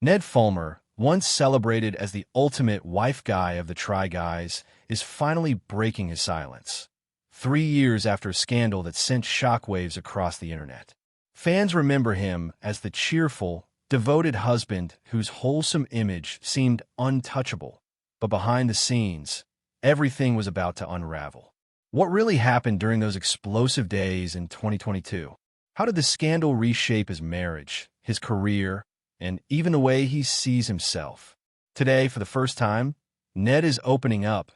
Ned Fulmer, once celebrated as the ultimate wife guy of the Try Guys, is finally breaking his silence. 3 years after a scandal that sent shockwaves across the internet. Fans remember him as the cheerful, devoted husband whose wholesome image seemed untouchable. But behind the scenes, everything was about to unravel. What really happened during those explosive days in 2022? How did the scandal reshape his marriage, his career, and even the way he sees himself? Today, for the first time, Ned is opening up,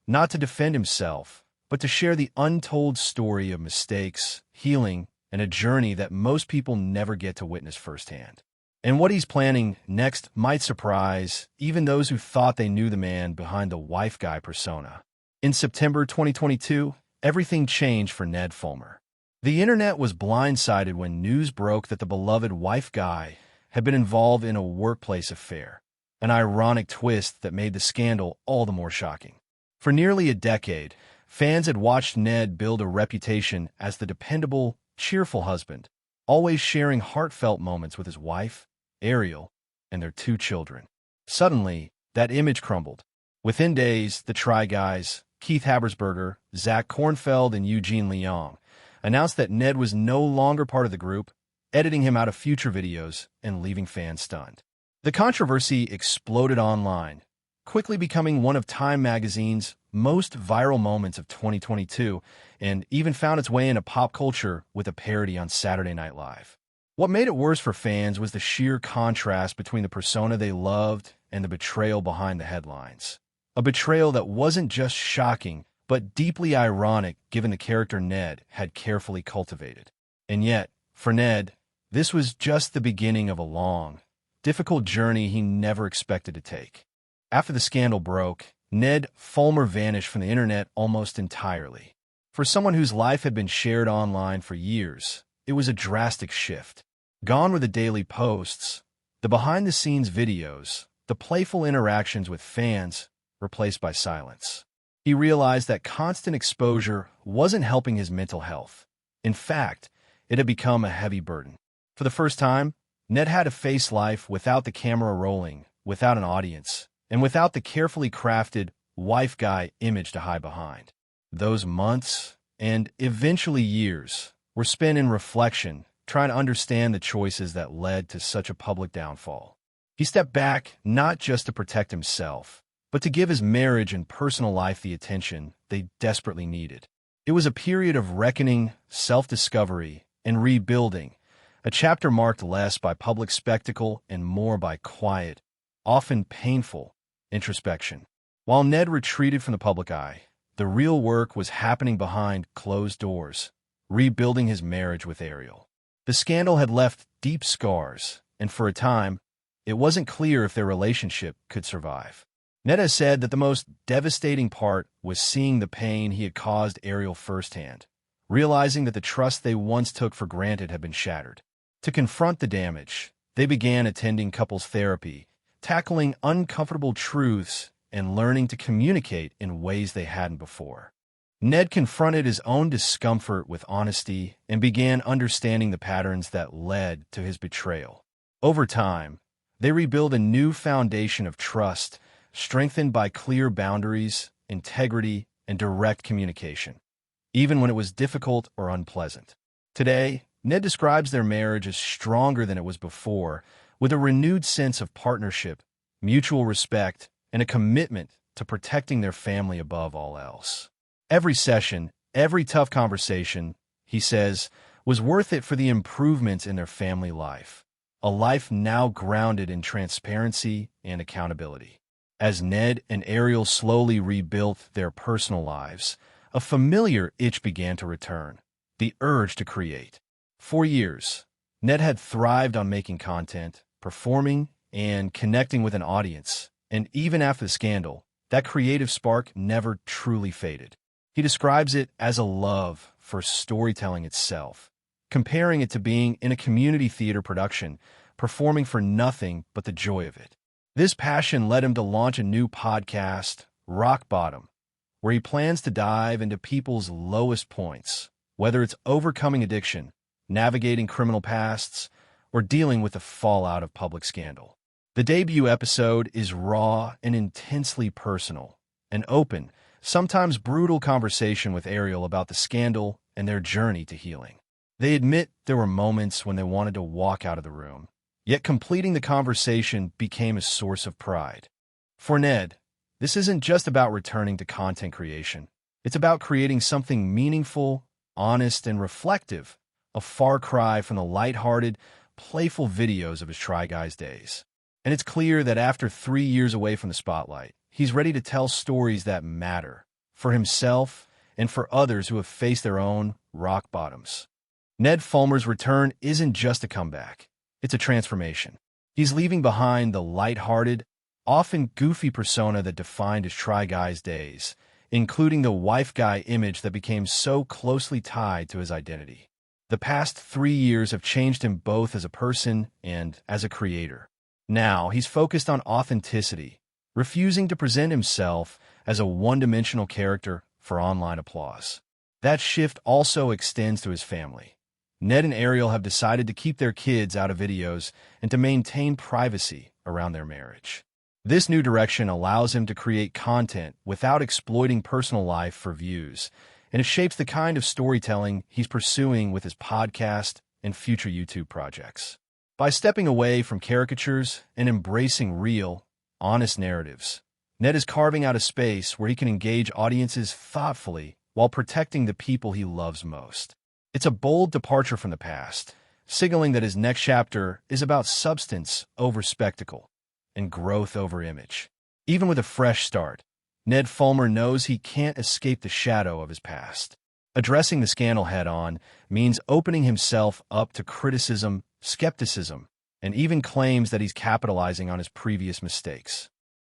not to defend himself, but to share the untold story of mistakes, healing, and a journey that most people never get to witness firsthand. And what he's planning next might surprise even those who thought they knew the man behind the wife guy persona. In September 2022, everything changed for Ned Fulmer. The internet was blindsided when news broke that the beloved wife guy had been involved in a workplace affair, an ironic twist that made the scandal all the more shocking. For nearly a decade, fans had watched Ned build a reputation as the dependable, cheerful husband, always sharing heartfelt moments with his wife, Ariel, and their 2 children. Suddenly, that image crumbled. Within days, the Try Guys, Keith Habersberger, Zach Kornfeld, and Eugene Leong, announced that Ned was no longer part of the group, editing him out of future videos and leaving fans stunned. The controversy exploded online, quickly becoming one of Time magazine's most viral moments of 2022, and even found its way into pop culture with a parody on Saturday Night Live. What made it worse for fans was the sheer contrast between the persona they loved and the betrayal behind the headlines. A betrayal that wasn't just shocking, but deeply ironic given the character Ned had carefully cultivated. And yet, for Ned, this was just the beginning of a long, difficult journey he never expected to take. After the scandal broke, Ned Fulmer vanished from the internet almost entirely. For someone whose life had been shared online for years, it was a drastic shift. Gone were the daily posts, the behind-the-scenes videos, the playful interactions with fans, replaced by silence. He realized that constant exposure wasn't helping his mental health. In fact, it had become a heavy burden. For the first time, Ned had to face life without the camera rolling, without an audience, and without the carefully crafted wife guy image to hide behind. Those months, and eventually years, were spent in reflection, trying to understand the choices that led to such a public downfall. He stepped back not just to protect himself, but to give his marriage and personal life the attention they desperately needed. It was a period of reckoning, self-discovery, and rebuilding, a chapter marked less by public spectacle and more by quiet, often painful, introspection. While Ned retreated from the public eye, the real work was happening behind closed doors, rebuilding his marriage with Ariel. The scandal had left deep scars, and for a time, it wasn't clear if their relationship could survive. Ned has said that the most devastating part was seeing the pain he had caused Ariel firsthand, realizing that the trust they once took for granted had been shattered. To confront the damage, they began attending couples therapy, tackling uncomfortable truths, and learning to communicate in ways they hadn't before. Ned confronted his own discomfort with honesty and began understanding the patterns that led to his betrayal. Over time, they rebuilt a new foundation of trust, strengthened by clear boundaries, integrity, and direct communication, even when it was difficult or unpleasant. Today, Ned describes their marriage as stronger than it was before, with a renewed sense of partnership, mutual respect, and a commitment to protecting their family above all else. Every session, every tough conversation, he says, was worth it for the improvements in their family life, a life now grounded in transparency and accountability. As Ned and Ariel slowly rebuilt their personal lives, a familiar itch began to return, the urge to create. For years, Ned had thrived on making content, performing, and connecting with an audience, and even after the scandal, that creative spark never truly faded. He describes it as a love for storytelling itself, comparing it to being in a community theater production, performing for nothing but the joy of it. This passion led him to launch a new podcast, Rock Bottom, where he plans to dive into people's lowest points, whether it's overcoming addiction, navigating criminal pasts, or dealing with the fallout of public scandal. The debut episode is raw and intensely personal, an open, sometimes brutal conversation with Ariel about the scandal and their journey to healing. They admit there were moments when they wanted to walk out of the room, yet completing the conversation became a source of pride. For Ned, this isn't just about returning to content creation. It's about creating something meaningful, honest, and reflective, a far cry from the lighthearted, playful videos of his Try Guys days. And it's clear that after 3 years away from the spotlight, he's ready to tell stories that matter, for himself and for others who have faced their own rock bottoms. Ned Fulmer's return isn't just a comeback, it's a transformation. He's leaving behind the lighthearted, often goofy persona that defined his Try Guys days, including the wife guy image that became so closely tied to his identity. The past 3 years have changed him both as a person and as a creator. Now, he's focused on authenticity, refusing to present himself as a one-dimensional character for online applause. That shift also extends to his family. Ned and Ariel have decided to keep their kids out of videos and to maintain privacy around their marriage. This new direction allows him to create content without exploiting personal life for views, and it shapes the kind of storytelling he's pursuing with his podcast and future YouTube projects. By stepping away from caricatures and embracing real, honest narratives, Ned is carving out a space where he can engage audiences thoughtfully while protecting the people he loves most. It's a bold departure from the past, signaling that his next chapter is about substance over spectacle and growth over image. Even with a fresh start, Ned Fulmer knows he can't escape the shadow of his past. Addressing the scandal head-on means opening himself up to criticism, skepticism, and even claims that he's capitalizing on his previous mistakes.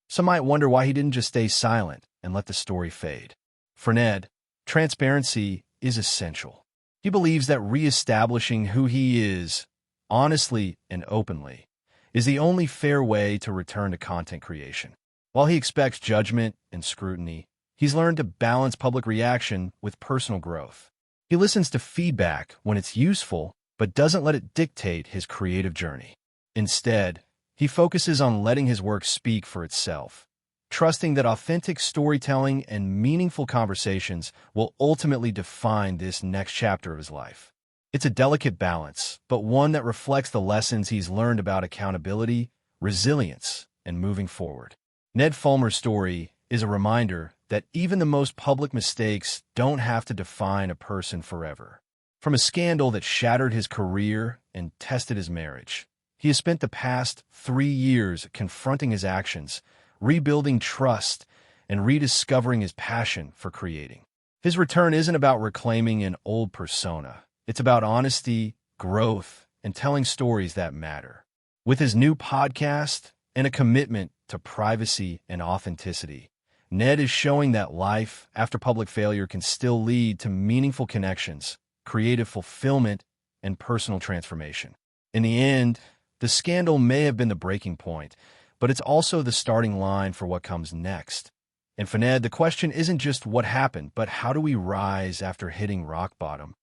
Some might wonder why he didn't just stay silent and let the story fade. For Ned, transparency is essential. He believes that reestablishing who he is, honestly and openly, is the only fair way to return to content creation. While he expects judgment and scrutiny, he's learned to balance public reaction with personal growth. He listens to feedback when it's useful, but doesn't let it dictate his creative journey. Instead, he focuses on letting his work speak for itself, trusting that authentic storytelling and meaningful conversations will ultimately define this next chapter of his life. It's a delicate balance, but one that reflects the lessons he's learned about accountability, resilience, and moving forward. Ned Fulmer's story is a reminder that even the most public mistakes don't have to define a person forever. From a scandal that shattered his career and tested his marriage, he has spent the past 3 years confronting his actions, rebuilding trust, and rediscovering his passion for creating. His return isn't about reclaiming an old persona. It's about honesty, growth, and telling stories that matter. With his new podcast and a commitment to privacy and authenticity, Ned is showing that life after public failure can still lead to meaningful connections, creative fulfillment, and personal transformation. In the end, the scandal may have been the breaking point, but it's also the starting line for what comes next. And for Ned, the question isn't just what happened, but how do we rise after hitting rock bottom?